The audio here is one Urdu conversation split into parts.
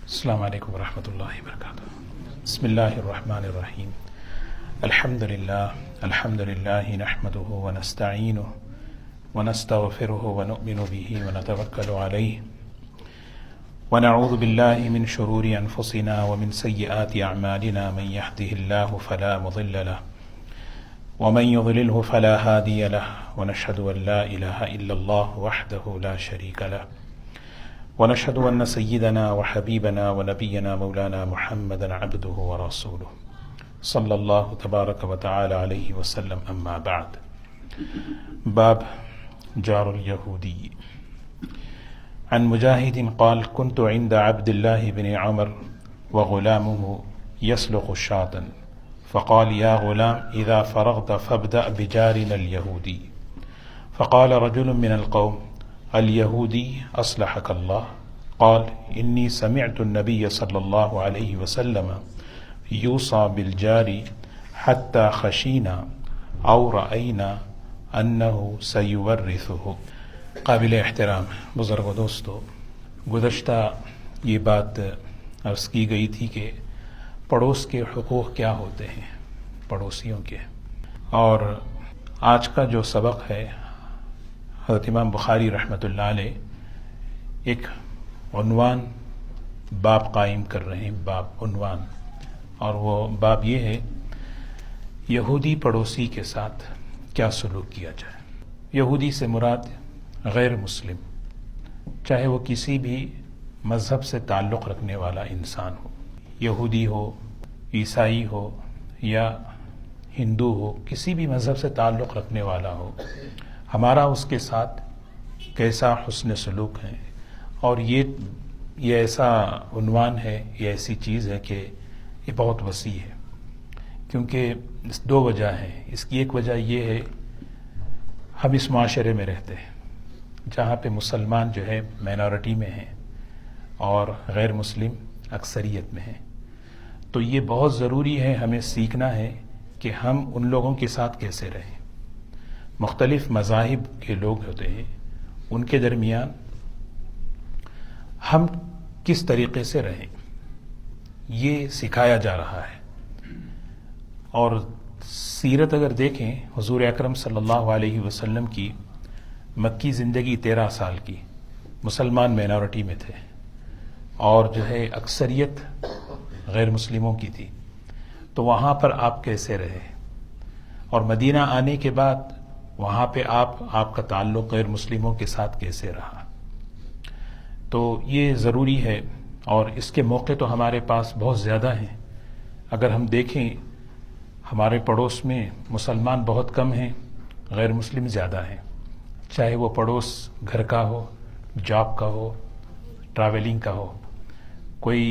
السلام علیکم ورحمۃ اللہ وبرکاتہ۔ بسم اللہ الرحمن الرحیم۔ الحمد للہ نحمده ونستعینه ونستغفره ونؤمن به ونتوکل علیہ ونعوذ باللہ من شرور انفسنا ومن سیئات اعمالنا من يهده الله فلا مضل له ومن يضلله فلا هادي له ونشهد ان لا اله الا الله وحده لا شريك له ونشهد أن سيدنا وحبيبنا ونبينا مولانا محمدا عبده ورسوله صلى الله تبارك وتعالى عليه وسلم أما بعد۔ باب جار اليهودي۔ عن مجاهد قال كنت عند عبد الله بن عمر وغلامه يسلخ الشاة فقال يا غلام إذا فرغت فابدأ بجارنا اليهودي فقال رجل من القوم اليهودي أصلحك الله قال إني سمعت النبي صلى الله عليه وسلم يوصى بالجار حتى خشينا أو رأينا أنه سيورثه۔ قابل احترام بزرگ و دوستو، گزشتہ یہ بات عرض کی گئی تھی کہ پڑوس کے حقوق کیا ہوتے ہیں پڑوسیوں کے، اور آج کا جو سبق ہے حضرت امام بخاری رحمۃ اللہ علیہ ایک عنوان باب قائم کر رہے ہیں، باب عنوان، اور وہ باب یہ ہے یہودی پڑوسی کے ساتھ کیا سلوک کیا جائے۔ یہودی سے مراد غیر مسلم، چاہے وہ کسی بھی مذہب سے تعلق رکھنے والا انسان ہو، یہودی ہو، عیسائی ہو یا ہندو ہو، کسی بھی مذہب سے تعلق رکھنے والا ہو، ہمارا اس کے ساتھ کیسا حسن سلوک ہے۔ اور یہ ایسا عنوان ہے، یہ ایسی چیز ہے کہ یہ بہت وسیع ہے، کیونکہ دو وجہ ہیں۔ اس کی ایک وجہ یہ ہے ہم اس معاشرے میں رہتے ہیں جہاں پہ مسلمان جو ہے مائنورٹی میں ہیں اور غیر مسلم اکثریت میں ہیں، تو یہ بہت ضروری ہے، ہمیں سیکھنا ہے کہ ہم ان لوگوں کے ساتھ کیسے رہیں۔ مختلف مذاہب کے لوگ ہوتے ہیں، ان کے درمیان ہم کس طریقے سے رہیں، یہ سکھایا جا رہا ہے۔ اور سیرت اگر دیکھیں، حضور اکرم صلی اللہ علیہ وسلم کی مکی زندگی 13 سال کی، مسلمان مائنورٹی میں تھے اور جو ہے اکثریت غیر مسلموں کی تھی، تو وہاں پر آپ کیسے رہے، اور مدینہ آنے کے بعد وہاں پہ آپ کا تعلق غیر مسلموں کے ساتھ کیسے رہا۔ تو یہ ضروری ہے، اور اس کے موقع تو ہمارے پاس بہت زیادہ ہیں۔ اگر ہم دیکھیں ہمارے پڑوس میں مسلمان بہت کم ہیں، غیر مسلم زیادہ ہیں، چاہے وہ پڑوس گھر کا ہو، جاب کا ہو، ٹریولنگ کا ہو۔ کوئی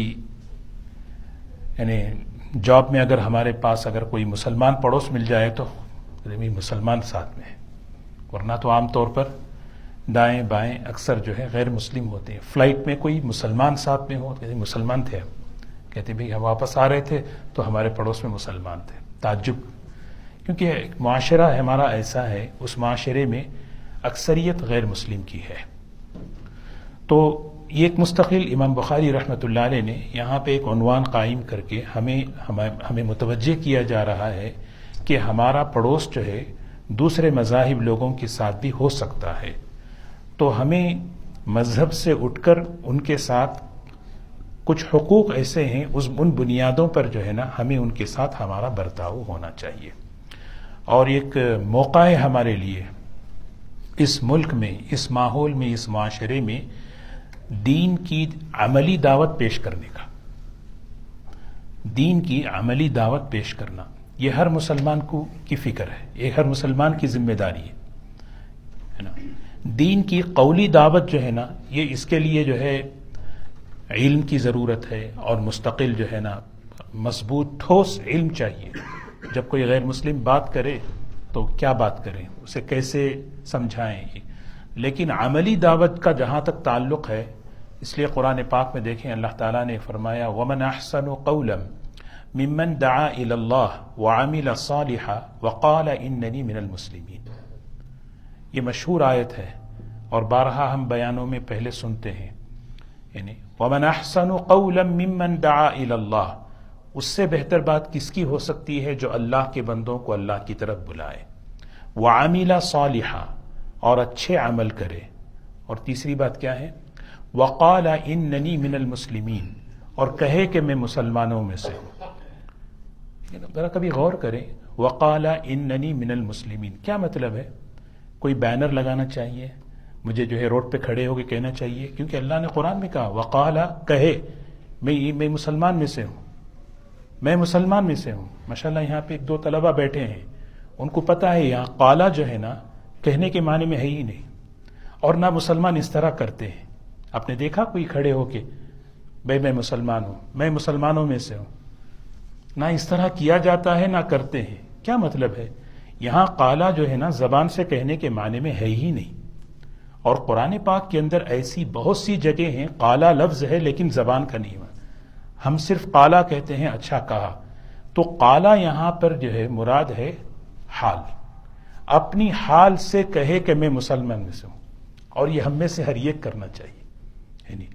یعنی جاب میں اگر ہمارے پاس اگر کوئی مسلمان پڑوس مل جائے تو مسلمان ساتھ میں ہے، ورنہ تو عام طور پر دائیں بائیں اکثر جو ہے غیر مسلم ہوتے ہیں۔ فلائٹ میں کوئی مسلمان ساتھ میں ہو، کہتے مسلمان تھے، ہم کہتے بھئی ہم واپس آ رہے تھے تو ہمارے پڑوس میں مسلمان تھے، تعجب، کیونکہ ایک معاشرہ ہمارا ایسا ہے، اس معاشرے میں اکثریت غیر مسلم کی ہے۔ تو یہ ایک مستقل امام بخاری رحمۃ اللہ علیہ نے یہاں پہ ایک عنوان قائم کر کے ہمیں متوجہ کیا جا رہا ہے کہ ہمارا پڑوس جو ہے دوسرے مذاہب لوگوں کے ساتھ بھی ہو سکتا ہے، تو ہمیں مذہب سے اٹھ کر ان کے ساتھ کچھ حقوق ایسے ہیں، ان بنیادوں پر جو ہے نا ہمیں ان کے ساتھ ہمارا برتاؤ ہونا چاہیے۔ اور ایک موقع ہے ہمارے لیے اس ملک میں، اس ماحول میں، اس معاشرے میں دین کی عملی دعوت پیش کرنے کا، دین کی عملی دعوت پیش کرنا، یہ ہر مسلمان کی فکر ہے، یہ ہر مسلمان کی ذمہ داری ہے نا۔ دین کی قولی دعوت جو ہے نا، یہ اس کے لیے جو ہے علم کی ضرورت ہے، اور مستقل جو ہے نا مضبوط ٹھوس علم چاہیے۔ جب کوئی غیر مسلم بات کرے تو کیا بات کریں، اسے کیسے سمجھائیں، لیکن عملی دعوت کا جہاں تک تعلق ہے، اس لیے قرآن پاک میں دیکھیں اللہ تعالیٰ نے فرمایا وَمَنْ أَحْسَنُ قَوْلًا مِمَّنْ دَعَا إِلَى اللَّهِ وَعَمِلَ صَالِحًا وَقَالَ إِنَّنِي مِنَ الْمُسْلِمِينَ۔ یہ مشہور آیت ہے اور بارہا ہم بیانوں میں پہلے سنتے ہیں، یعنی وَمَنْ أَحْسَنُ قَوْلًا مِّمَّنْ دَعَا إِلَى اللَّهِ، اس سے بہتر بات کس کی ہو سکتی ہے جو اللہ کے بندوں کو اللہ کی طرف بلائے، وَعَمِلَ صَالِحًا، اور اچھے عمل کرے، اور تیسری بات کیا ہے، وَقَالَ إِنَّنِي مِنَ الْمُسْلِمِينَ، اور کہے کہ میں مسلمانوں میں سے ہوں۔ ذرا کبھی غور کریں، وَقَالَ إِنَّنِي مِنَ الْمُسْلِمِينَ کیا مطلب ہے؟ کوئی بینر لگانا چاہیے، مجھے جو ہے روڈ پہ کھڑے ہو کے کہنا چاہیے، کیونکہ اللہ نے قرآن میں کہا وقالا، کہے میں مسلمان میں سے ہوں، میں مسلمان میں سے ہوں۔ ماشاءاللہ یہاں پہ ایک دو طلبہ بیٹھے ہیں، ان کو پتہ ہے یہاں قالا جو ہے نا کہنے کے معنی میں ہے ہی نہیں، اور نہ مسلمان اس طرح کرتے ہیں۔ آپ نے دیکھا کوئی کھڑے ہو کے بھائی میں مسلمان ہوں، میں مسلمانوں میں سے ہوں، نہ اس طرح کیا جاتا ہے نہ کرتے ہیں۔ کیا مطلب ہے؟ یہاں قالا جو ہے نا زبان سے کہنے کے معنی میں ہے ہی نہیں، اور قرآن پاک کے اندر ایسی بہت سی جگہ ہیں قالا لفظ ہے لیکن زبان کا نہیں ہوا، ہم صرف قالا کہتے ہیں اچھا کہا۔ تو قالا یہاں پر جو ہے مراد ہے حال، اپنی حال سے کہے کہ میں مسلمان میں سے ہوں، اور یہ ہم میں سے ہر ایک کرنا چاہیے۔ یعنی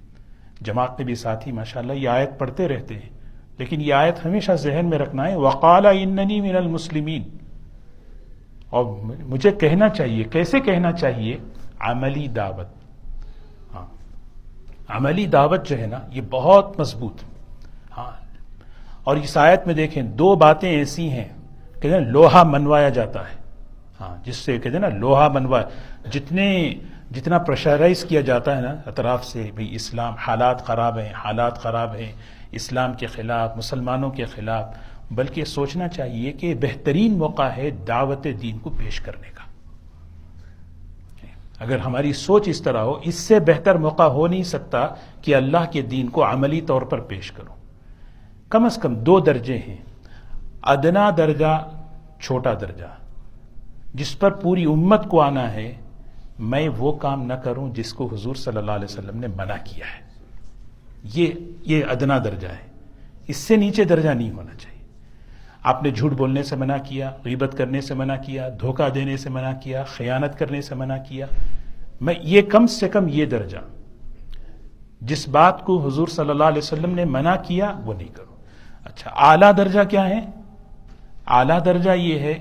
جماعت میں بھی ساتھی ماشاءاللہ یہ آیت پڑھتے رہتے ہیں، لیکن یہ آیت ہمیشہ ذہن میں رکھنا ہے، وقال اننی من المسلمین، اور مجھے کہنا چاہیے۔ کیسے کہنا چاہیے؟ عملی دعوت۔ ہاں، عملی دعوت جو ہے نا یہ بہت مضبوط۔ ہاں، اور اس آیت میں دیکھیں دو باتیں ایسی ہیں کہ لوہا منوایا جاتا ہے، ہاں جس سے کہتے ہیں نا لوہا منوایا، جتنا پریشرائز کیا جاتا ہے نا اطراف سے، بھئی اسلام حالات خراب ہیں، حالات خراب ہیں اسلام کے خلاف، مسلمانوں کے خلاف، بلکہ سوچنا چاہیے کہ بہترین موقع ہے دعوت دین کو پیش کرنے کا۔ اگر ہماری سوچ اس طرح ہو، اس سے بہتر موقع ہو نہیں سکتا کہ اللہ کے دین کو عملی طور پر پیش کرو۔ کم از کم دو درجے ہیں، ادنا درجہ، چھوٹا درجہ، جس پر پوری امت کو آنا ہے، میں وہ کام نہ کروں جس کو حضور صلی اللہ علیہ وسلم نے منع کیا ہے، یہ ادنا درجہ ہے، اس سے نیچے درجہ نہیں ہونا چاہیے۔ آپ نے جھوٹ بولنے سے منع کیا، غیبت کرنے سے منع کیا، دھوکہ دینے سے منع کیا، خیانت کرنے سے منع کیا، میں یہ کم سے کم یہ درجہ، جس بات کو حضور صلی اللہ علیہ وسلم نے منع کیا وہ نہیں کروں۔ اچھا، اعلیٰ درجہ کیا ہے؟ اعلیٰ درجہ یہ ہے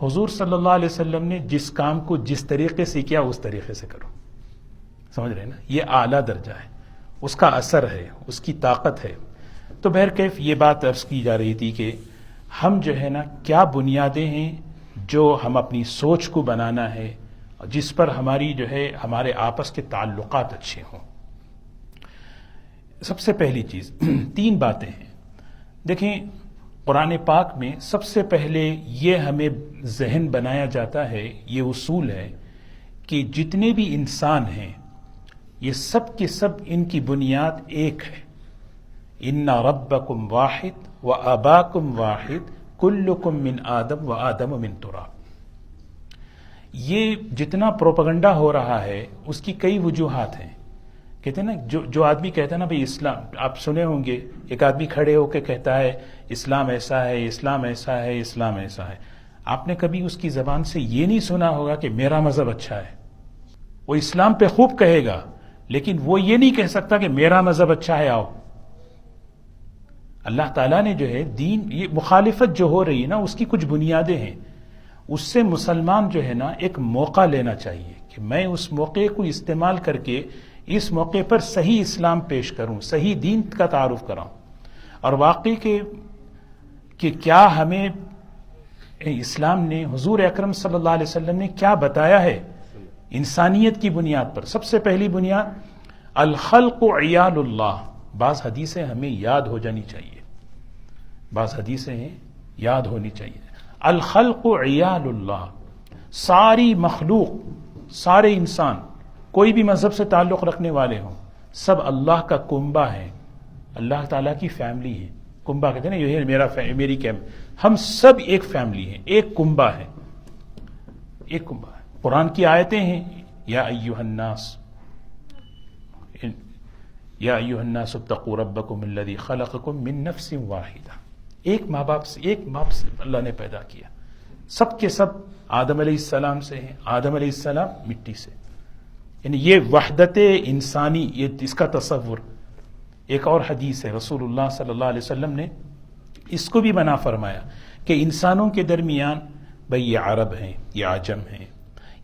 حضور صلی اللہ علیہ وسلم نے جس کام کو جس طریقے سے کیا اس طریقے سے کرو۔ سمجھ رہے ہیں نا؟ یہ اعلیٰ درجہ ہے، اس کا اثر ہے، اس کی طاقت ہے۔ تو بہرکیف یہ بات عرض کی جا رہی تھی کہ ہم جو ہے نا کیا بنیادیں ہیں جو ہم اپنی سوچ کو بنانا ہے، جس پر ہماری جو ہے ہمارے آپس کے تعلقات اچھے ہوں۔ سب سے پہلی چیز تین باتیں ہیں۔ دیکھیں قرآن پاک میں سب سے پہلے یہ ہمیں ذہن بنایا جاتا ہے، یہ اصول ہے کہ جتنے بھی انسان ہیں یہ سب کے سب ان کی بنیاد ایک ہے، ان ربکم واحد و اباکم واحد کلکم من آدم و آدم من تراب۔ یہ جتنا پروپیگنڈا ہو رہا ہے اس کی کئی وجوہات ہیں۔ کہتے ہیں نا جو آدمی کہتا ہے نا بھئی اسلام، آپ سنے ہوں گے ایک آدمی کھڑے ہو کے کہتا ہے اسلام ایسا ہے، اسلام ایسا ہے، اسلام ایسا ہے۔ آپ نے کبھی اس کی زبان سے یہ نہیں سنا ہوگا کہ میرا مذہب اچھا ہے۔ وہ اسلام پہ خوب کہے گا لیکن وہ یہ نہیں کہہ سکتا کہ میرا مذہب اچھا ہے، آؤ۔ اللہ تعالیٰ نے جو ہے دین، یہ مخالفت جو ہو رہی ہے نا اس کی کچھ بنیادیں ہیں، اس سے مسلمان جو ہے نا ایک موقع لینا چاہیے کہ میں اس موقع کو استعمال کر کے اس موقع پر صحیح اسلام پیش کروں، صحیح دین کا تعارف کراؤں، اور واقعی کہ کیا ہمیں اسلام نے، حضور اکرم صلی اللہ علیہ وسلم نے کیا بتایا ہے انسانیت کی بنیاد پر۔ سب سے پہلی بنیاد الخلق عیال اللہ۔ بعض حدیثیں ہمیں یاد ہو جانی چاہیے، بعض حدیثیں ہیں یاد ہونی چاہیے۔ الخلق عیال اللہ، ساری مخلوق، سارے انسان، کوئی بھی مذہب سے تعلق رکھنے والے ہوں، سب اللہ کا کنبہ ہے، اللہ تعالیٰ کی فیملی ہے۔ کنبہ کہتے ہیں نا، یہ ہے میری کیمپ، ہم سب ایک فیملی ہیں، ایک کنبہ ہے، ایک کنبہ ہے۔ قرآن کی آیتیں ہیں، یا ایھا الناس، یا ایھا الناس اتقوا ربکم الذی خلقکم من نفس واحدہ۔ ایک ماں باپ سے اللہ نے پیدا کیا، سب کے سب آدم علیہ السلام سے ہیں، آدم علیہ السلام مٹی سے، یعنی یہ وحدت انسانی، یہ اس کا تصور، ایک اور حدیث ہے، رسول اللہ صلی اللہ علیہ وسلم نے اس کو بھی منع فرمایا کہ انسانوں کے درمیان بھئی یہ عرب ہیں، یہ عجم ہیں،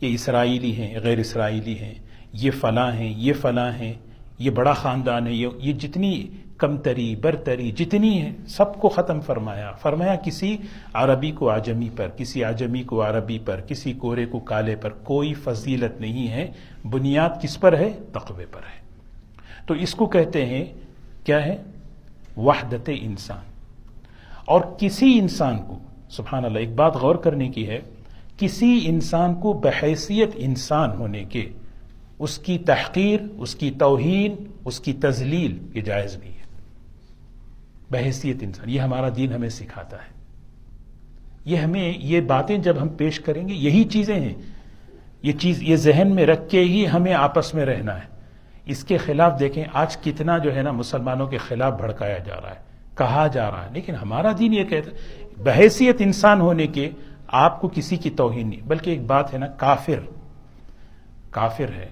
یہ اسرائیلی ہیں، غیر اسرائیلی ہیں، یہ فلاں ہیں، یہ فلاں ہیں، یہ بڑا خاندان ہے، یہ جتنی کمتری برتری جتنی ہے سب کو ختم فرمایا کسی عربی کو عجمی پر، کسی عجمی کو عربی پر، کسی گورے کو کالے پر کوئی فضیلت نہیں ہے، بنیاد کس پر ہے؟ تقوی پر ہے۔ تو اس کو کہتے ہیں کیا ہے؟ وحدت انسان۔ اور کسی انسان کو، سبحان اللہ، ایک بات غور کرنے کی ہے، کسی انسان کو بحیثیت انسان ہونے کے اس کی تحقیر، اس کی توہین، اس کی تذلیل یہ جائز نہیں ہے۔ بحیثیت انسان، یہ ہمارا دین ہمیں سکھاتا ہے۔ یہ باتیں جب ہم پیش کریں گے، یہی چیزیں ہیں، یہ ذہن میں رکھ کے ہی ہمیں آپس میں رہنا ہے۔ اس کے خلاف دیکھیں آج کتنا جو ہے نا مسلمانوں کے خلاف بھڑکایا جا رہا ہے، کہا جا رہا ہے، لیکن ہمارا دین یہ کہتا ہے بحیثیت انسان ہونے کے آپ کو کسی کی توہین نہیں۔ بلکہ ایک بات ہے نا، کافر ہے،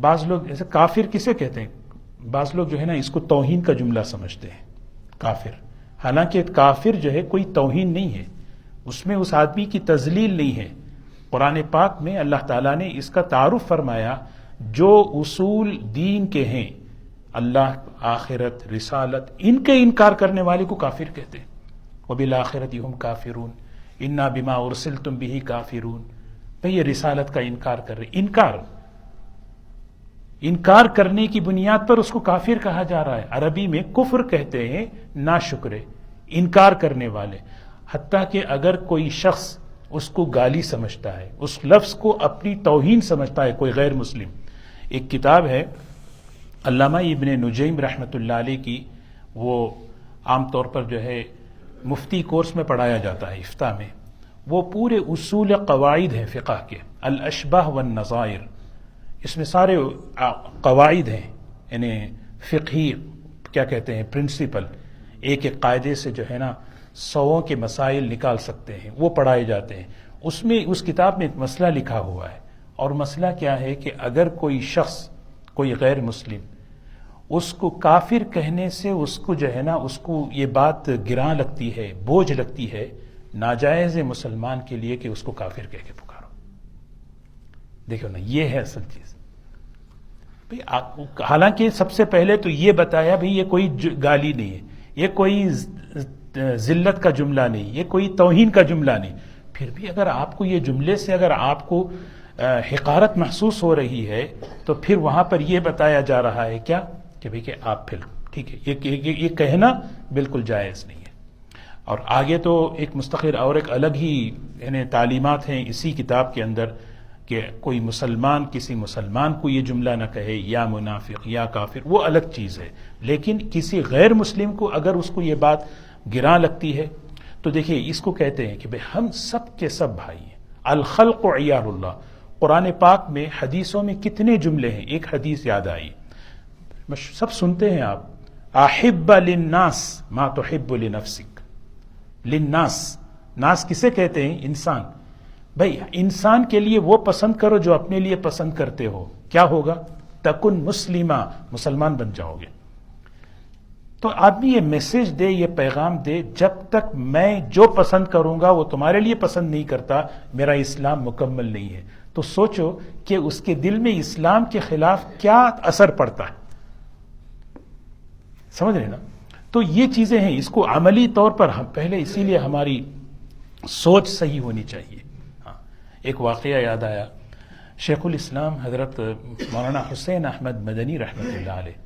بعض لوگ ایسے کافر کسے کہتے ہیں؟ بعض لوگ جو ہے نا اس کو توہین کا جملہ سمجھتے ہیں کافر، حالانکہ کافر جو ہے کوئی توہین نہیں ہے، اس میں اس آدمی کی تذلیل نہیں ہے۔ قرآن پاک میں اللہ تعالیٰ نے اس کا تعارف فرمایا، جو اصول دین کے ہیں، اللہ، آخرت، رسالت، ان کے انکار کرنے والے کو کافر کہتے ہیں۔ وَبِالْآخِرَةِ هُمْ كَافِرُونَ إِنَّا بِمَا أُرْسِلْتُمْ بِهِ كَافِرُونَ۔ بھئی یہ رسالت کا انکار کر رہے، انکار کرنے کی بنیاد پر اس کو کافر کہا جا رہا ہے۔ عربی میں کفر کہتے ہیں ناشکرے، انکار کرنے والے۔ حتیٰ کہ اگر کوئی شخص اس کو گالی سمجھتا ہے، اس لفظ کو اپنی توہین سمجھتا ہے، کوئی غیر مسلم، ایک کتاب ہے علامہ ابن نجیم رحمۃ اللہ علیہ کی، وہ عام طور پر جو ہے مفتی کورس میں پڑھایا جاتا ہے، افتاء میں، وہ پورے اصول قواعد ہیں فقہ کے، الاشباہ والنظائر، اس میں سارے قواعد ہیں، یعنی فقہی کیا کہتے ہیں پرنسپل، ایک ایک قاعدے سے جو ہے نا سووں کے مسائل نکال سکتے ہیں، وہ پڑھائے جاتے ہیں۔ اس میں اس کتاب میں ایک مسئلہ لکھا ہوا ہے، اور مسئلہ کیا ہے کہ اگر کوئی شخص، کوئی غیر مسلم، اس کو کافر کہنے سے اس کو جو ہے نا اس کو یہ بات گراں لگتی ہے، بوجھ لگتی ہے، ناجائز ہے مسلمان کے لیے کہ اس کو کافر کہہ کے پکارو۔ دیکھو نا، یہ ہے اصل چیز۔ حالانکہ سب سے پہلے تو یہ بتایا بھئی یہ کوئی گالی نہیں ہے، یہ کوئی ذلت کا جملہ نہیں، یہ کوئی توہین کا جملہ نہیں۔ پھر بھی اگر آپ کو یہ جملے سے اگر آپ کو حقارت محسوس ہو رہی ہے تو پھر وہاں پر یہ بتایا جا رہا ہے کیا کہ بھئی کہ آپ پھر ٹھیک ہے، یہ کہنا بالکل جائز نہیں ہے۔ اور آگے تو ایک مستقل اور ایک الگ ہی یعنی تعلیمات ہیں اسی کتاب کے اندر کہ کوئی مسلمان کسی مسلمان کو یہ جملہ نہ کہے، یا منافق یا کافر، وہ الگ چیز ہے۔ لیکن کسی غیر مسلم کو اگر اس کو یہ بات گراں لگتی ہے تو دیکھیے اس کو کہتے ہیں کہ بھئی ہم سب کے سب بھائی ہیں، الخلق عیال اللہ۔ قرآن پاک میں حدیثوں میں کتنے جملے ہیں، ایک حدیث یاد آئی، سب سنتے ہیں آپ، احب للناس ما تحب لنفسک۔ للناس، ناس کسے کہتے ہیں؟ انسان۔ بھئی انسان کے لیے وہ پسند کرو جو اپنے لیے پسند کرتے ہو، کیا ہوگا؟ تکن مسلمہ، مسلمان بن جاؤ گے۔ تو آدمی یہ میسج دے، یہ پیغام دے، جب تک میں جو پسند کروں گا وہ تمہارے لیے پسند نہیں کرتا، میرا اسلام مکمل نہیں ہے۔ تو سوچو کہ اس کے دل میں اسلام کے خلاف کیا اثر پڑتا ہے، سمجھ رہے نا؟ تو یہ چیزیں ہیں، اس کو عملی طور پر ہم پہلے اسی لیے ہماری سوچ صحیح ہونی چاہیے۔ ایک واقعہ یاد آیا، شیخ الاسلام حضرت مولانا حسین احمد مدنی رحمۃ اللہ علیہ،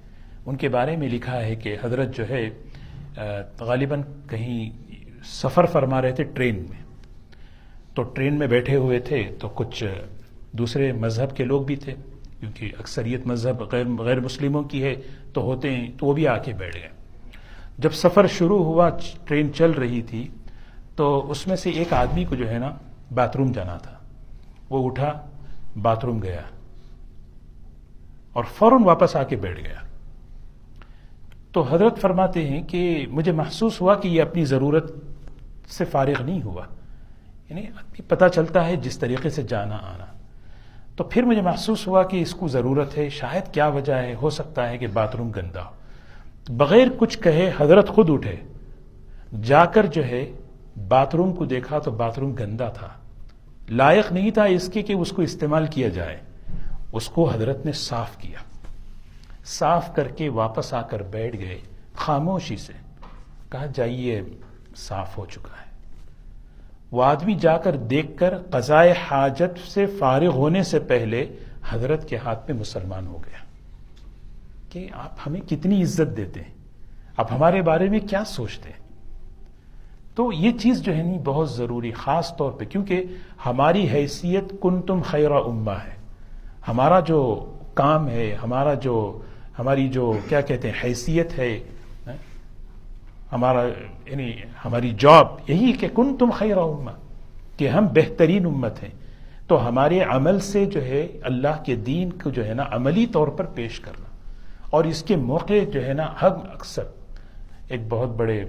ان کے بارے میں لکھا ہے کہ حضرت جو ہے غالباً کہیں سفر فرما رہے تھے ٹرین میں، تو ٹرین میں بیٹھے ہوئے تھے تو کچھ دوسرے مذہب کے لوگ بھی تھے، کیونکہ اکثریت مذہب غیر مسلموں کی ہے تو ہوتے ہیں، تو وہ بھی آ کے بیٹھ گئے۔ جب سفر شروع ہوا، ٹرین چل رہی تھی، تو اس میں سے ایک آدمی کو جو ہے نا باتھ روم جانا تھا، وہ اٹھا باتھ روم گیا اور فوراً واپس آ کے بیٹھ گیا۔ تو حضرت فرماتے ہیں کہ مجھے محسوس ہوا کہ یہ اپنی ضرورت سے فارغ نہیں ہوا، یعنی پتہ چلتا ہے جس طریقے سے جانا آنا۔ تو پھر مجھے محسوس ہوا کہ اس کو ضرورت ہے، شاید کیا وجہ ہے، ہو سکتا ہے کہ باتھ روم گندا ہو۔ بغیر کچھ کہے حضرت خود اٹھے، جا کر جو ہے باتھ روم کو دیکھا تو باتھ روم گندا تھا، لائق نہیں تھا اس کے کہ اس کو استعمال کیا جائے، اس کو حضرت نے صاف کیا، صاف کر کے واپس آ کر بیٹھ گئے، خاموشی سے کہا جائیے صاف ہو چکا ہے۔ وہ آدمی جا کر دیکھ کر قضائے حاجت سے فارغ ہونے سے پہلے حضرت کے ہاتھ میں مسلمان ہو گیا کہ آپ ہمیں کتنی عزت دیتے ہیں، آپ ہمارے بارے میں کیا سوچتے ہیں۔ تو یہ چیز جو ہے نہیں بہت ضروری، خاص طور پہ کیونکہ ہماری حیثیت کنتم خیر امہ ہے، ہمارا جو کام ہے، ہماری جو کیا کہتے ہیں حیثیت ہے، ہماری جاب یہی کہ کنتم خیر امہ، کہ ہم بہترین امت ہیں۔ تو ہمارے عمل سے جو ہے اللہ کے دین کو جو ہے نا عملی طور پر پیش کرنا، اور اس کے موقع جو ہے نا ہم اکثر، ایک بہت بڑے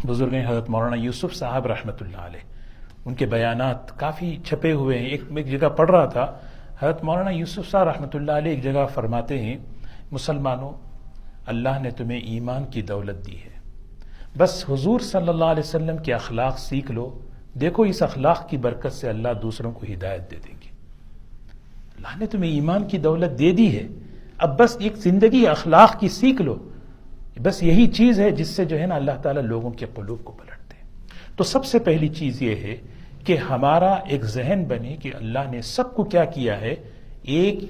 بزرگ ہیں حضرت مولانا یوسف صاحب رحمۃ اللہ علیہ، ان کے بیانات کافی چھپے ہوئے ہیں، ایک جگہ پڑھ رہا تھا، حضرت مولانا یوسف صاحب رحمۃ اللہ علیہ ایک جگہ فرماتے ہیں، مسلمانوں اللہ نے تمہیں ایمان کی دولت دی ہے، بس حضور صلی اللہ علیہ وسلم کے اخلاق سیکھ لو، دیکھو اس اخلاق کی برکت سے اللہ دوسروں کو ہدایت دے دیں گے۔ اللہ نے تمہیں ایمان کی دولت دے دی ہے، اب بس ایک زندگی اخلاق کی سیکھ لو، بس یہی چیز ہے جس سے جو ہے نا اللہ تعالیٰ لوگوں کے قلوب کو پلٹتے ہیں۔ تو سب سے پہلی چیز یہ ہے کہ ہمارا ایک ذہن بنے کہ اللہ نے سب کو کیا کیا ہے،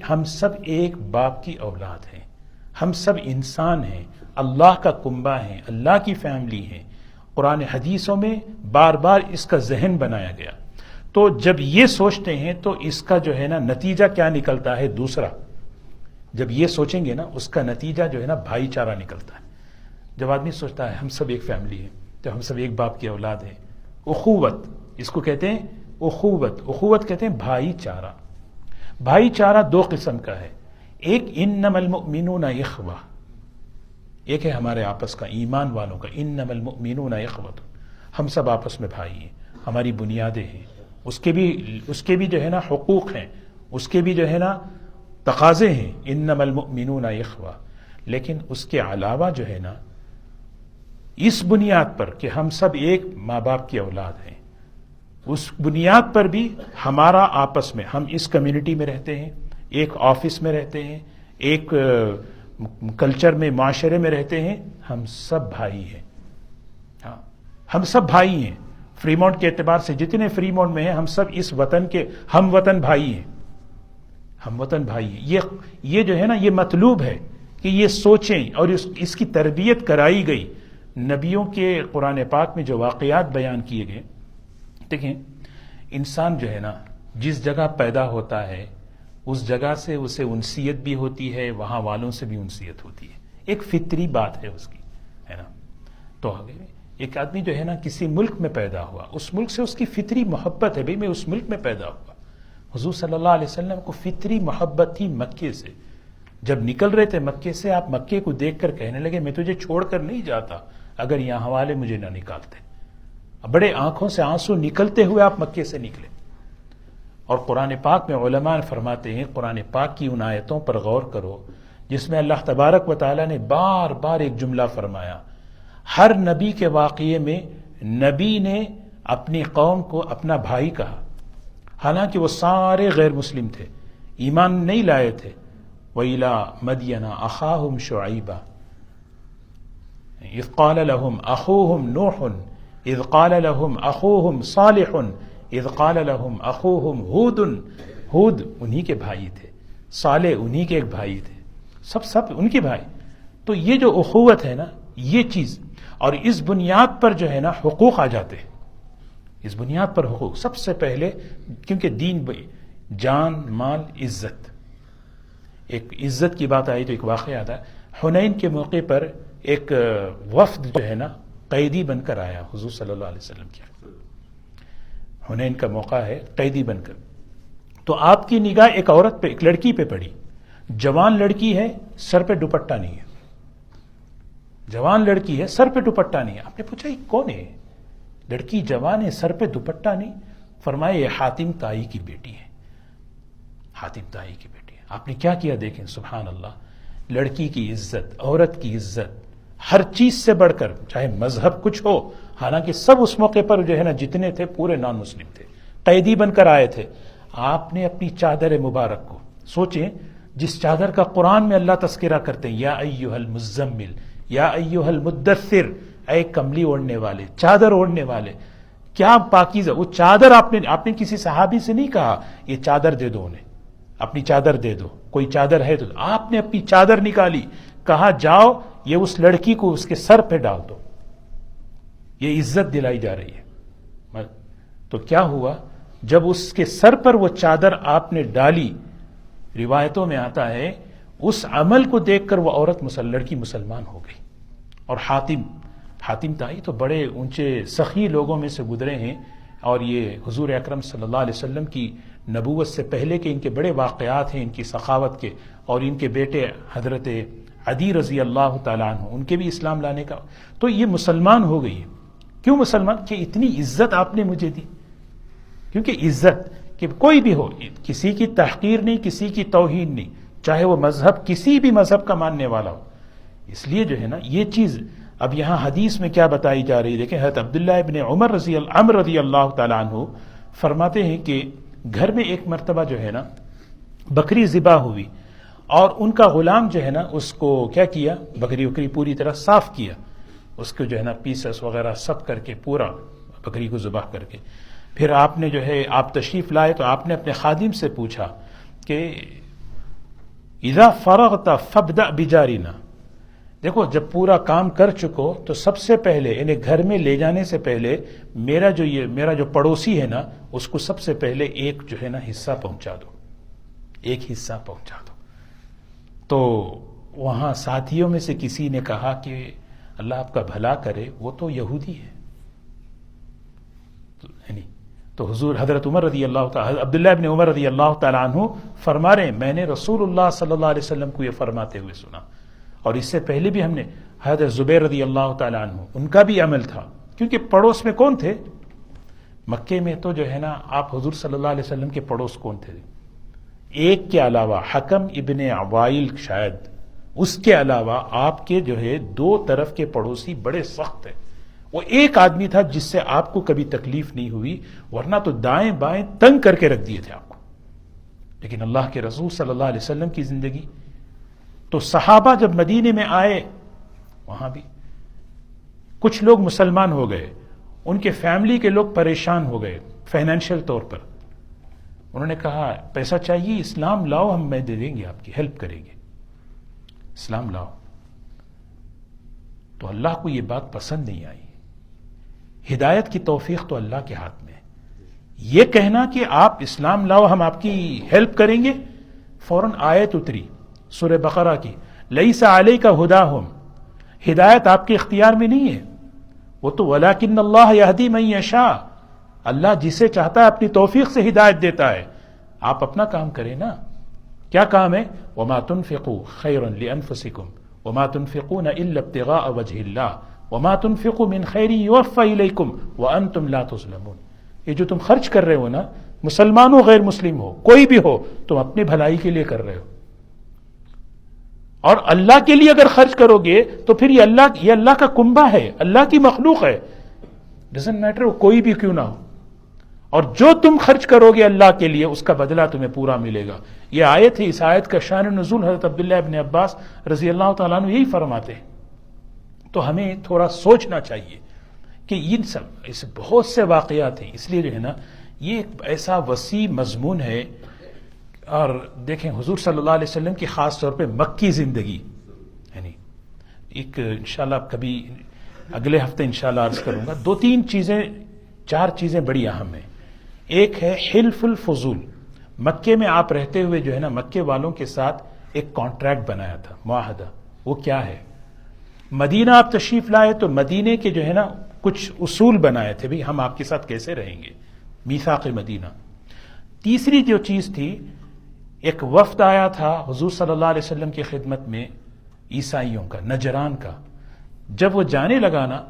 ہم سب ایک باپ کی اولاد ہیں، ہم سب انسان ہیں، اللہ کا کنبہ ہیں، اللہ کی فیملی ہیں۔ قرآن حدیثوں میں بار بار اس کا ذہن بنایا گیا۔ تو جب یہ سوچتے ہیں تو اس کا جو ہے نا نتیجہ کیا نکلتا ہے، دوسرا جب یہ سوچیں گے نا اس کا نتیجہ جو ہے نا بھائی چارہ نکلتا ہے۔ جب آدمی سوچتا ہے ہم سب ایک فیملی ہیں، جب ہم سب ایک باپ کی اولاد ہیں، اخوت اس کو کہتے ہیں، اخوت کہتے ہیں بھائی چارہ۔ بھائی چارہ دو قسم کا ہے، ایک انما المؤمنون اخوہ، ایک ہے ہمارے آپس کا ایمان والوں کا، انما المؤمنون اخوۃ، ہم سب آپس میں بھائی ہیں، ہماری بنیادیں ہیں، اس کے بھی جو ہے نا حقوق ہیں، اس کے بھی جو ہے نا تقاضے ہیں، انما المؤمنون اخوہ۔ لیکن اس کے علاوہ جو ہے نا اس بنیاد پر کہ ہم سب ایک ماں باپ کی اولاد ہیں، اس بنیاد پر بھی ہمارا آپس میں، ہم اس کمیونٹی میں رہتے ہیں، ایک آفس میں رہتے ہیں، ایک کلچر میں، معاشرے میں رہتے ہیں، ہم سب بھائی ہیں۔ ہاں ہم سب بھائی ہیں، فری مونٹ کے اعتبار سے جتنے فری مونٹ میں ہیں ہم سب اس وطن کے ہم وطن بھائی ہیں، ہم وطن بھائی ہیں۔ یہ جو ہے نا یہ مطلوب ہے کہ یہ سوچیں، اور اس کی تربیت کرائی گئی۔ نبیوں کے قرآن پاک میں جو واقعات بیان کیے گئے، دیکھیں انسان جو ہے نا جس جگہ پیدا ہوتا ہے اس جگہ سے اسے انسیت بھی ہوتی ہے، وہاں والوں سے بھی انسیت ہوتی ہے، ایک فطری بات ہے اس کی، ہے نا۔ تو ایک آدمی جو ہے نا کسی ملک میں پیدا ہوا، اس ملک سے اس کی فطری محبت ہے، بھئی میں اس ملک میں پیدا ہوا۔ حضور صلی اللہ علیہ وسلم کو فطری محبت تھی مکے سے، جب نکل رہے تھے مکے سے، آپ مکے کو دیکھ کر کہنے لگے میں تجھے چھوڑ کر نہیں جاتا اگر یہاں والے مجھے نہ نکالتے۔ بڑے آنکھوں سے آنسو نکلتے ہوئے آپ مکے سے نکلے۔ اور قرآن پاک میں علماء فرماتے ہیں، قرآن پاک کی ان آیتوں پر غور کرو جس میں اللہ تبارک و تعالیٰ نے بار بار ایک جملہ فرمایا، ہر نبی کے واقعے میں نبی نے اپنی قوم کو اپنا بھائی کہا، حالانکہ وہ سارے غیر مسلم تھے، ایمان نہیں لائے تھے۔ وَإِلَىٰ مَدْيَنَ أَخَاهُمْ شُعَيْبًا إِذْ قَالَ لَهُمْ أَخُوهُمْ نُوحٌ إِذْ قَالَ لَهُمْ أَخُوهُمْ صَالِحٌ إِذْ قَالَ لَهُمْ أَخُوهُمْ ہود انہی کے بھائی تھے، صالح انہی کے ایک بھائی تھے، سب ان کے بھائی۔ تو یہ جو اخوت ہے نا یہ چیز، اور اس بنیاد پر جو ہے نا حقوق آ جاتے ہیں، اس بنیاد پر حقوق سب سے پہلے، کیونکہ دین جان مال عزت، ایک عزت کی بات آئی تو ایک واقعہ آتا ہے، حنین کے موقع پر ایک وفد جو ہے نا قیدی بن کر آیا حضور صلی اللہ علیہ وسلم کی، حنین کا موقع ہے، قیدی بن کر۔ تو آپ کی نگاہ ایک عورت پہ، ایک لڑکی پہ پڑی، جوان لڑکی ہے، سر پہ دوپٹہ نہیں ہے، جوان لڑکی ہے سر پہ دوپٹہ نہیں ہے۔ آپ نے پوچھا یہ کون ہے؟ لڑکی جوان ہے سر پہ دوپٹہ نہیں، فرمایا یہ حاتم طائی کی بیٹی ہے، حاتم طائی کی بیٹی ہے۔ آپ نے کیا کیا دیکھیں، سبحان اللہ، لڑکی کی عزت، عورت کی عزت، ہر چیز سے بڑھ کر، چاہے مذہب کچھ ہو، حالانکہ سب اس موقع پر جو ہے نا جتنے تھے پورے نان مسلم تھے، قیدی بن کر آئے تھے. آپ نے اپنی چادر مبارک کو، سوچیں جس چادر کا قرآن میں اللہ تذکرہ کرتے ہیں، یا ایھا المزمل یا ایھا المدثر، اے کملی اوڑھنے والے، چادر اوڑھنے والے، کیا پاکیزہ وہ چادر. آپ نے کسی صحابی سے نہیں کہا یہ چادر دے دو انہیں، اپنی چادر دے دو، کوئی چادر ہے تو. آپ نے اپنی چادر نکالی، کہا جاؤ یہ اس لڑکی کو اس کے سر پہ ڈال دو، یہ عزت دلائی جا رہی ہے. تو کیا ہوا جب اس کے سر پر وہ چادر آپ نے ڈالی، روایتوں میں آتا ہے اس عمل کو دیکھ کر وہ لڑکی مسلمان ہو گئی. اور حاتم تائی تو بڑے اونچے سخی لوگوں میں سے گزرے ہیں، اور یہ حضور اکرم صلی اللہ علیہ وسلم کی نبوت سے پہلے کے ان کے بڑے واقعات ہیں ان کی سخاوت کے. اور ان کے بیٹے حضرت عدی رضی اللہ تعالیٰ عنہ، ان کے بھی اسلام لانے کا. تو یہ مسلمان ہو گئی. کیوں مسلمان؟ کہ اتنی عزت آپ نے مجھے دی. کیونکہ عزت کہ کوئی بھی ہو، کسی کی تحقیر نہیں، کسی کی توہین نہیں، چاہے وہ مذہب کسی بھی مذہب کا ماننے والا ہو. اس لیے جو ہے نا یہ چیز اب یہاں حدیث میں کیا بتائی جا رہی ہے، دیکھیں حضرت عبداللہ ابن عمر رضی اللہ تعالیٰ عنہ فرماتے ہیں کہ گھر میں ایک مرتبہ جو ہے نا بکری ذبح ہوئی، اور ان کا غلام جو ہے نا اس کو کیا کیا، بکری پوری طرح صاف کیا، اس کو جو ہے نا پیسس وغیرہ سب کر کے پورا بکری کو ذبح کر کے. پھر آپ نے جو ہے آپ تشریف لائے تو آپ نے اپنے خادم سے پوچھا کہ اذا فرغت فابدأ بجارنا، دیکھو جب پورا کام کر چکو تو سب سے پہلے انہیں گھر میں لے جانے سے پہلے میرا جو پڑوسی ہے نا اس کو سب سے پہلے ایک جو ہے نا حصہ پہنچا دو، ایک حصہ پہنچا دو. تو وہاں ساتھیوں میں سے کسی نے کہا کہ اللہ آپ کا بھلا کرے، وہ تو یہودی ہے. تو حضور حضرت عمر رضی اللہ تعالی عبداللہ ابن عمر رضی اللہ تعالیٰ عنہ فرما رہے ہیں میں نے رسول اللہ صلی اللہ علیہ وسلم کو یہ فرماتے ہوئے سنا. اور اس سے پہلے بھی ہم نے حضرت زبیر رضی اللہ تعالیٰ عنہ، ان کا بھی عمل تھا، کیونکہ پڑوس میں کون تھے؟ مکے میں تو جو ہے نا آپ حضور صلی اللہ علیہ وسلم کے پڑوس کون تھے؟ ایک کے علاوہ حکم ابن عوائل، شاید اس کے علاوہ آپ کے جو ہے دو طرف کے پڑوسی بڑے سخت ہیں. وہ ایک آدمی تھا جس سے آپ کو کبھی تکلیف نہیں ہوئی، ورنہ تو دائیں بائیں تنگ کر کے رکھ دیے تھے آپ کو. لیکن اللہ کے رسول صلی اللہ علیہ وسلم کی زندگی تو صحابہ جب مدینے میں آئے وہاں بھی کچھ لوگ مسلمان ہو گئے، ان کے فیملی کے لوگ پریشان ہو گئے فائنینشیل طور پر. انہوں نے کہا پیسہ چاہیے، اسلام لاؤ، ہم میں دے دیں گے، آپ کی ہیلپ کریں گے، اسلام لاؤ. تو اللہ کو یہ بات پسند نہیں آئی. ہدایت کی توفیق تو اللہ کے ہاتھ میں ہے. یہ کہنا کہ آپ اسلام لاؤ ہم آپ کی ہیلپ کریں گے، فوراً آیت اتری سورہ بقرہ کی، لیس علیک ھداھم، ہدایت آپ کے اختیار میں نہیں ہے، وہ تو ولکن اللہ یہدی من یشاء، اللہ جسے چاہتا ہے اپنی توفیق سے ہدایت دیتا ہے. آپ اپنا کام کریں نا. کیا کام ہے؟ وما تنفقوا خیرا لانفسکم وما تنفقون الا ابتغاء وجہ اللہ وما تنفقوا من خیر یوفى الیکم وانتم لا تظلمون. یہ جو تم خرچ کر رہے ہو نا، مسلمان ہو غیر مسلم ہو کوئی بھی ہو، تم اپنی بھلائی کے لیے کر رہے ہو. اور اللہ کے لیے اگر خرچ کرو گے تو پھر یہ اللہ کا کنبہ ہے، اللہ کی مخلوق ہے. ڈزنٹ میٹر وہ کوئی بھی کیوں نہ ہو. اور جو تم خرچ کرو گے اللہ کے لیے اس کا بدلہ تمہیں پورا ملے گا. یہ آیت ہے، اس آیت کا شان نزول حضرت عبداللہ ابن عباس رضی اللہ تعالیٰ عنہ یہی فرماتے ہیں. تو ہمیں تھوڑا سوچنا چاہیے کہ ان سب ایسے بہت سے واقعات ہیں. اس لیے جو ہے نا یہ ایک ایسا وسیع مضمون ہے. اور دیکھیں حضور صلی اللہ علیہ وسلم کی خاص طور پہ مکی زندگی، یعنی ایک انشاءاللہ کبھی اگلے ہفتے انشاءاللہ عرض کروں گا. چار چیزیں بڑی اہم ہیں. ایک ہے حلف الفضول. مکے میں آپ رہتے ہوئے جو ہے نا مکے والوں کے ساتھ ایک کانٹریکٹ بنایا تھا، معاہدہ. وہ کیا ہے؟ مدینہ آپ تشریف لائے تو مدینے کے جو ہے نا کچھ اصول بنائے تھے، بھی ہم آپ کے ساتھ کیسے رہیں گے، میثاق مدینہ. تیسری جو چیز تھی، ایک وفد آیا تھا حضور صلی اللہ علیہ وسلم کی خدمت میں عیسائیوں کا، نجران کا. جب وہ جانے لگا نا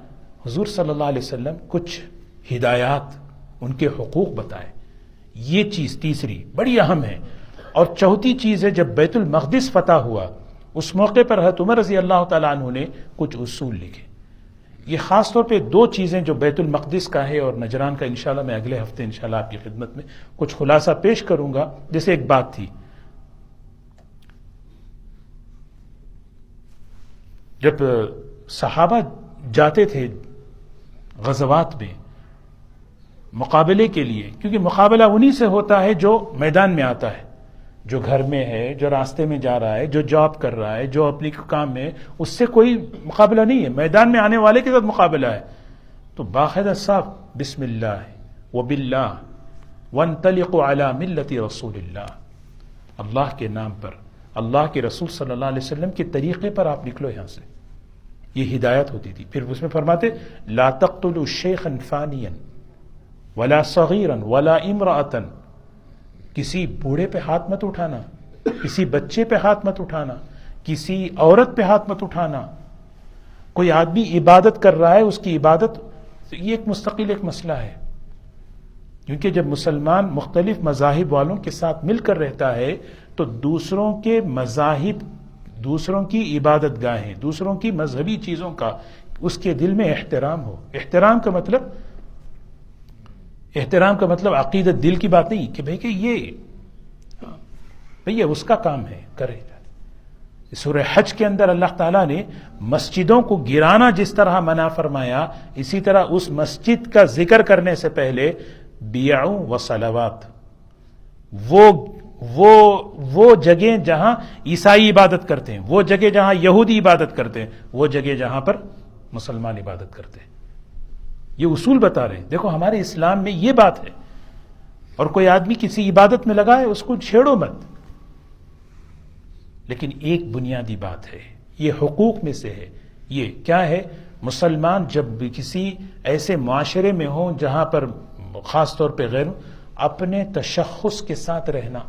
حضور صلی اللہ علیہ وسلم کچھ ہدایات، ان کے حقوق بتائے. یہ چیز تیسری بڑی اہم ہے. اور چوتھی چیز ہے جب بیت المقدس فتح ہوا اس موقع پر حضرت عمر رضی اللہ تعالیٰ عنہ نے کچھ اصول لکھے. یہ خاص طور پہ دو چیزیں جو بیت المقدس کا ہے اور نجران کا، انشاءاللہ میں اگلے ہفتے انشاءاللہ آپ کی خدمت میں کچھ خلاصہ پیش کروں گا. جیسے ایک بات تھی، جب صحابہ جاتے تھے غزوات میں مقابلے کے لیے، کیونکہ مقابلہ انہی سے ہوتا ہے جو میدان میں آتا ہے، جو گھر میں ہے، جو راستے میں جا رہا ہے، جو جاب کر رہا ہے، جو اپنی کام میں، اس سے کوئی مقابلہ نہیں ہے. میدان میں آنے والے کے ساتھ مقابلہ ہے. تو باقاعدہ صاف بسم اللہ وباللہ وانطلقوا علی ملت رسول اللہ، اللہ کے نام پر، اللہ کے رسول صلی اللہ علیہ وسلم کے طریقے پر آپ نکلو یہاں سے. یہ ہدایت ہوتی تھی. پھر اس میں فرماتے لا تقتلوا شیخا فانیا ولا صغیرا ولا امرأۃ، کسی بوڑھے پہ ہاتھ مت اٹھانا، کسی بچے پہ ہاتھ مت اٹھانا، کسی عورت پہ ہاتھ مت اٹھانا. کوئی آدمی عبادت کر رہا ہے، اس کی عبادت یہ ایک مستقل ایک مسئلہ ہے. کیونکہ جب مسلمان مختلف مذاہب والوں کے ساتھ مل کر رہتا ہے تو دوسروں کے مذاہب، دوسروں کی عبادت گاہیں، دوسروں کی مذہبی چیزوں کا اس کے دل میں احترام ہو. احترام کا مطلب عقیدت دل کی بات نہیں کہ بھئی کہ یہ اس کا کام ہے کرے. سورہ حج کے اندر اللہ تعالیٰ نے مسجدوں کو گرانا جس طرح منع فرمایا، اسی طرح اس مسجد کا ذکر کرنے سے پہلے بیع و صلوات، وہ جگہ جہاں عیسائی عبادت کرتے ہیں، وہ جگہ جہاں یہودی عبادت کرتے ہیں، وہ جگہ جہاں پر مسلمان عبادت کرتے ہیں. یہ اصول بتا رہے ہیں. دیکھو ہمارے اسلام میں یہ بات ہے. اور کوئی آدمی کسی عبادت میں لگا ہے، اس کو چھیڑو مت. لیکن ایک بنیادی بات ہے، یہ حقوق میں سے ہے. یہ کیا ہے؟ مسلمان جب بھی کسی ایسے معاشرے میں ہوں جہاں پر خاص طور پہ غیر، اپنے تشخص کے ساتھ رہنا،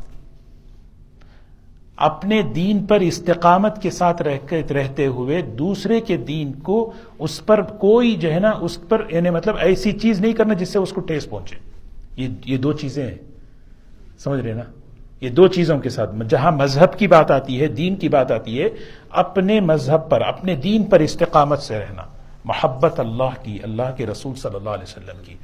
اپنے دین پر استقامت کے ساتھ رہتے ہوئے دوسرے کے دین کو اس پر کوئی جو ہے نا اس پر یعنی مطلب ایسی چیز نہیں کرنا جس سے اس کو ٹھیس پہنچے. یہ دو چیزیں ہیں، سمجھ رہے نا؟ یہ دو چیزوں کے ساتھ جہاں مذہب کی بات آتی ہے، دین کی بات آتی ہے، اپنے مذہب پر، اپنے دین پر استقامت سے رہنا. محبت اللہ کی، اللہ کے رسول صلی اللہ علیہ وسلم کی،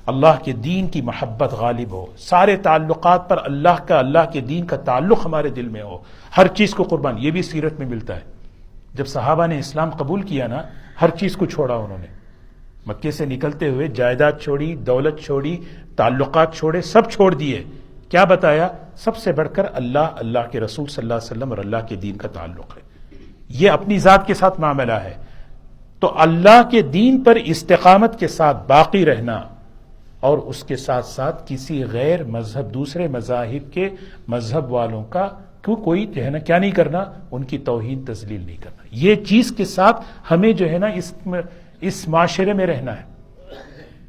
اللہ کے دین کی محبت غالب ہو. سارے تعلقات پر اللہ کا، اللہ کے دین کا تعلق ہمارے دل میں ہو. ہر چیز کو قربان. یہ بھی سیرت میں ملتا ہے. جب صحابہ نے اسلام قبول کیا نا، ہر چیز کو چھوڑا انہوں نے. مکے سے نکلتے ہوئے جائیداد چھوڑی، دولت چھوڑی، تعلقات چھوڑے، سب چھوڑ دیے. کیا بتایا؟ سب سے بڑھ کر اللہ، اللہ کے رسول صلی اللہ علیہ وسلم اور اللہ کے دین کا تعلق ہے. یہ اپنی ذات کے ساتھ معاملہ ہے. تو اللہ کے دین پر استقامت کے ساتھ باقی رہنا، اور اس کے ساتھ ساتھ کسی غیر مذہب، دوسرے مذاہب کے مذہب والوں کا کوئی جو ہے نا کیا نہیں کرنا، ان کی توہین تذلیل نہیں کرنا. یہ چیز کے ساتھ ہمیں جو ہے نا اس معاشرے میں رہنا ہے.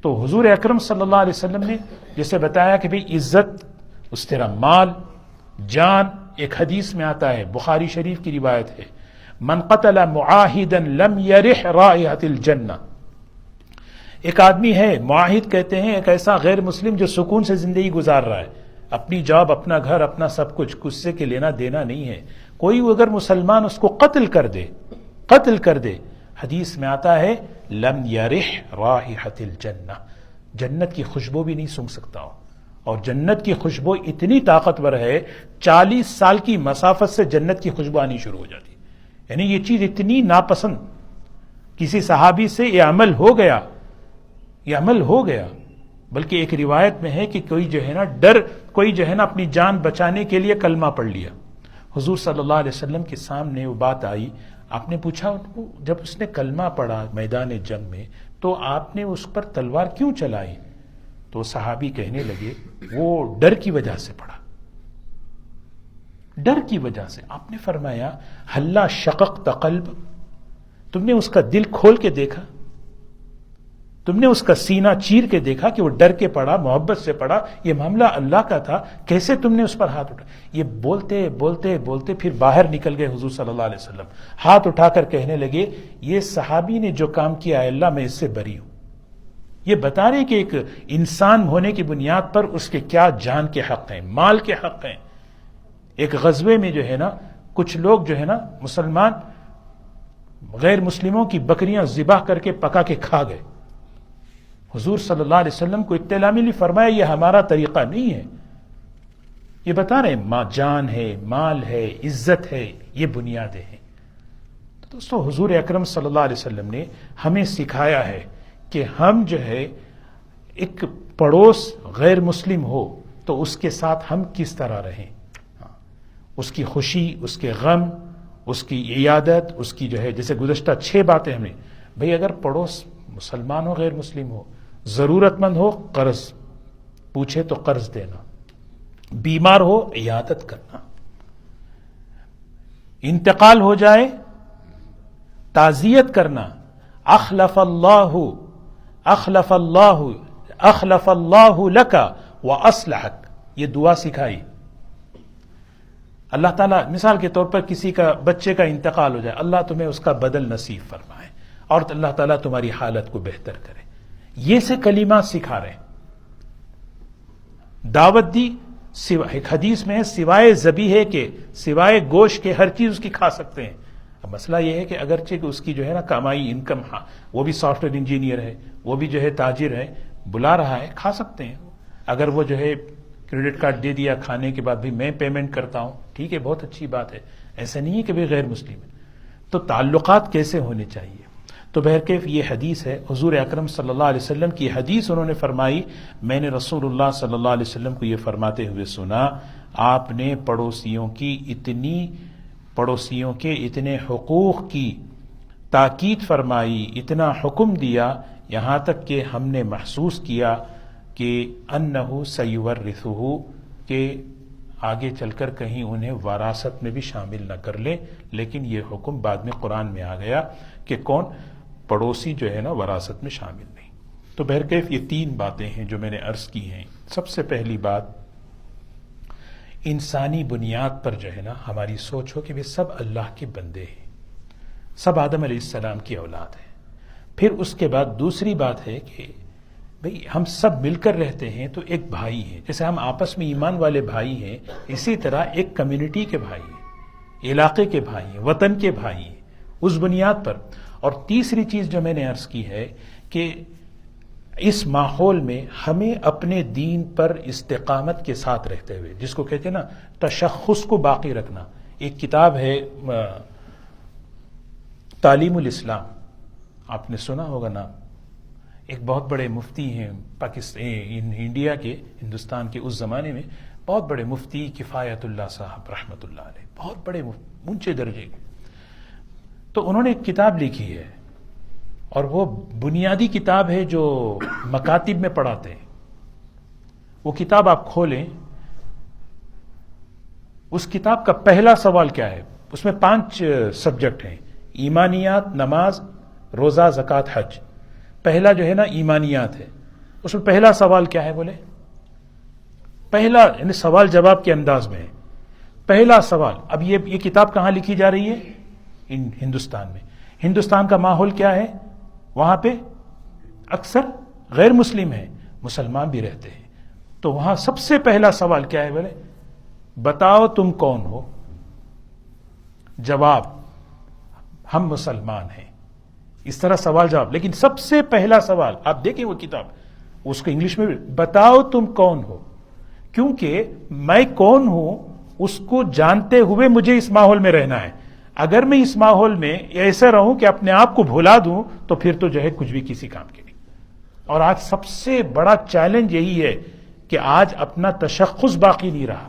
تو حضور اکرم صلی اللہ علیہ وسلم نے جیسے بتایا کہ بھئی عزت، اس طرح مال، جان. ایک حدیث میں آتا ہے، بخاری شریف کی روایت ہے، من قتل معاہدا لم یرح رائحۃ الجنہ. ایک آدمی ہے، معاہد کہتے ہیں ایک ایسا غیر مسلم جو سکون سے زندگی گزار رہا ہے، اپنی جاب، اپنا گھر، اپنا سب کچھ، کچھ سے کے لینا دینا نہیں ہے. کوئی اگر مسلمان اس کو قتل کر دے، حدیث میں آتا ہے لم یرح رائحۃ الجنہ، جنت کی خوشبو بھی نہیں سونگھ سکتا ہو. اور جنت کی خوشبو اتنی طاقتور ہے، 40 سال کی مسافت سے جنت کی خوشبو آنی شروع ہو جاتی. یعنی یہ چیز اتنی ناپسند. کسی صحابی سے یہ عمل ہو گیا، بلکہ ایک روایت میں ہے کہ کوئی جو ہے نا اپنی جان بچانے کے لیے کلمہ پڑھ لیا. حضور صلی اللہ علیہ وسلم کے سامنے وہ بات آئی. آپ نے پوچھا جب اس نے کلمہ پڑھا میدان جنگ میں تو آپ نے اس پر تلوار کیوں چلائی؟ تو صحابی کہنے لگے وہ ڈر کی وجہ سے پڑھا، ڈر کی وجہ سے. آپ نے فرمایا ہلا شققت قلب، تم نے اس کا دل کھول کے دیکھا، تم نے اس کا سینہ چیر کے دیکھا کہ وہ ڈر کے پڑا، محبت سے پڑا، یہ معاملہ اللہ کا تھا، کیسے تم نے اس پر ہاتھ اٹھا؟ یہ بولتے پھر باہر نکل گئے حضور صلی اللہ علیہ وسلم، ہاتھ اٹھا کر کہنے لگے یہ صحابی نے جو کام کیا ہے اللہ میں اس سے بری ہوں. یہ بتا رہے کہ ایک انسان ہونے کی بنیاد پر اس کے کیا جان کے حق ہیں، مال کے حق ہیں. ایک غزوے میں جو ہے نا کچھ لوگ جو ہے نا مسلمان غیر مسلموں کی بکریاں ذبح کر کے پکا کے کھا گئے. حضور صلی اللہ علیہ وسلم کو اطلاع ملی، فرمایا یہ ہمارا طریقہ نہیں ہے. یہ بتا رہے ہیں جان ہے، مال ہے، عزت ہے، یہ بنیادیں ہیں. تو دوستو حضور اکرم صلی اللہ علیہ وسلم نے ہمیں سکھایا ہے کہ ہم جو ہے ایک پڑوس غیر مسلم ہو تو اس کے ساتھ ہم کس طرح رہیں، اس کی خوشی، اس کے غم، اس کی عیادت، اس کی جو ہے جیسے گزشتہ 6 باتیں ہمیں. بھئی اگر پڑوس مسلمان ہو غیر مسلم ہو، ضرورت مند ہو قرض پوچھے تو قرض دینا، بیمار ہو عیادت کرنا، انتقال ہو جائے تعزیت کرنا، اخلف اللہ لک واصلحک، یہ دعا سکھائی. اللہ تعالیٰ مثال کے طور پر کسی کا بچے کا انتقال ہو جائے، اللہ تمہیں اس کا بدل نصیب فرمائے اور اللہ تعالیٰ تمہاری حالت کو بہتر کرے. یہ سے کلمات سکھا رہے ہیں. دعوت دی، ایک حدیث میں ہے سوائے ذبیحے کے، سوائے گوشت کے ہر چیز اس کی کھا سکتے ہیں. اب مسئلہ یہ ہے کہ اگرچہ کہ اس کی جو ہے نا کمائی انکم، وہ بھی سافٹ ویئر انجینئر ہے، وہ بھی جو ہے تاجر ہے، بلا رہا ہے، کھا سکتے ہیں. اگر وہ جو ہے کریڈٹ کارڈ دے دیا کھانے کے بعد بھی میں پیمنٹ کرتا ہوں، ٹھیک ہے، بہت اچھی بات ہے. ایسا نہیں ہے کہ بھی غیر مسلم ہے. تو تعلقات کیسے ہونے چاہیے؟ تو بہرکیف یہ حدیث ہے، حضور اکرم صلی اللہ علیہ وسلم کی حدیث انہوں نے فرمائی. میں نے رسول اللہ صلی اللہ علیہ وسلم کو یہ فرماتے ہوئے سنا، آپ نے پڑوسیوں کے اتنے حقوق کی تاکید فرمائی، اتنا حکم دیا، یہاں تک کہ ہم نے محسوس کیا کہ انہ سیورثہ، کہ آگے چل کر کہیں انہیں وراثت میں بھی شامل نہ کر لیں. لیکن یہ حکم بعد میں قرآن میں آ گیا کہ کون پڑوسی جو ہے نا وراثت میں شامل نہیں. تو بہرکیف یہ 3 باتیں ہیں جو میں نے عرض کی ہیں. سب سے پہلی بات، انسانی بنیاد پر جو ہے نا ہماری سوچ ہو کہ وہ سب اللہ کے بندے ہیں، سب آدم علیہ السلام کی اولاد ہیں. پھر اس کے بعد دوسری بات ہے کہ بھئی ہم سب مل کر رہتے ہیں تو ایک بھائی ہیں. جیسے ہم آپس میں ایمان والے بھائی ہیں، اسی طرح ایک کمیونٹی کے بھائی ہیں، علاقے کے بھائی ہیں، وطن کے بھائی ہیں، اس بنیاد پر. اور تیسری چیز جو میں نے عرض کی ہے کہ اس ماحول میں ہمیں اپنے دین پر استقامت کے ساتھ رہتے ہوئے، جس کو کہتے ہیں نا تشخص کو باقی رکھنا. ایک کتاب ہے تعلیم الاسلام، آپ نے سنا ہوگا نام. ایک بہت بڑے مفتی ہیں انڈیا کے، ہندوستان کے اس زمانے میں بہت بڑے مفتی کفایت اللہ صاحب رحمۃ اللہ علیہ، بہت بڑے اونچے درجے کے. تو انہوں نے ایک کتاب لکھی ہے، اور وہ بنیادی کتاب ہے جو مکاتب میں پڑھاتے ہیں. وہ کتاب آپ کھولیں، اس کتاب کا پہلا سوال کیا ہے؟ اس میں 5 سبجیکٹ ہیں: ایمانیات، نماز، روزہ، زکوٰۃ، حج. پہلا جو ہے نا ایمانیات ہے. اس میں پہلا سوال کیا ہے؟ بولے پہلا، یعنی سوال جواب کے انداز میں ہے. پہلا سوال. اب یہ کتاب کہاں لکھی جا رہی ہے؟ ہندوستان میں. ہندوستان کا ماحول کیا ہے؟ وہاں پہ اکثر غیر مسلم ہیں، مسلمان بھی رہتے ہیں. تو وہاں سب سے پہلا سوال کیا ہے؟ بولے بتاؤ تم کون ہو؟ جواب ہم مسلمان ہیں. اس طرح سوال جواب. لیکن سب سے پہلا سوال آپ دیکھیں وہ کتاب، اس کو انگلش میں بھی بتاؤ تم کون ہو. کیونکہ میں کون ہوں اس کو جانتے ہوئے مجھے اس ماحول میں رہنا ہے. اگر میں اس ماحول میں ایسے رہوں کہ اپنے آپ کو بھلا دوں تو پھر تو جو ہے کچھ بھی کسی کام کے نہیں. اور آج سب سے بڑا چیلنج یہی ہے کہ آج اپنا تشخص باقی نہیں رہا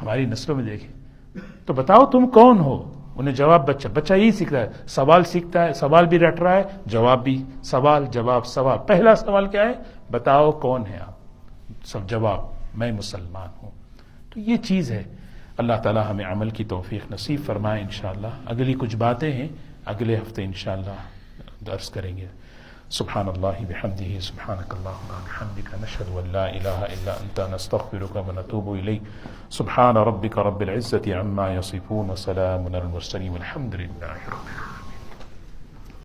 ہماری نسلوں میں. دیکھیں تو بتاؤ تم کون ہو، انہیں جواب بچہ یہی سیکھ رہا ہے. سوال سیکھتا ہے، سوال بھی رٹ رہا ہے، جواب بھی، سوال جواب سوال. پہلا سوال کیا ہے؟ بتاؤ کون ہے آپ. سب جواب میں مسلمان ہوں. تو یہ چیز ہے. اللہ تعالی ہمیں عمل کی توفیق نصیب فرمائے. انشاءاللہ اگلی کچھ باتیں ہیں اگلے ہفتے انشاءاللہ درس کریں گے. سبحان اللہ بحمدہ، سبحانک اللہم وبحمدک، نشہد ان لا الہ الا انت، نستغفرک ونتوب الیک. سبحان ربک رب العزة عما یصفون، وسلام علی المرسلین، والحمد للہ رب العالمین.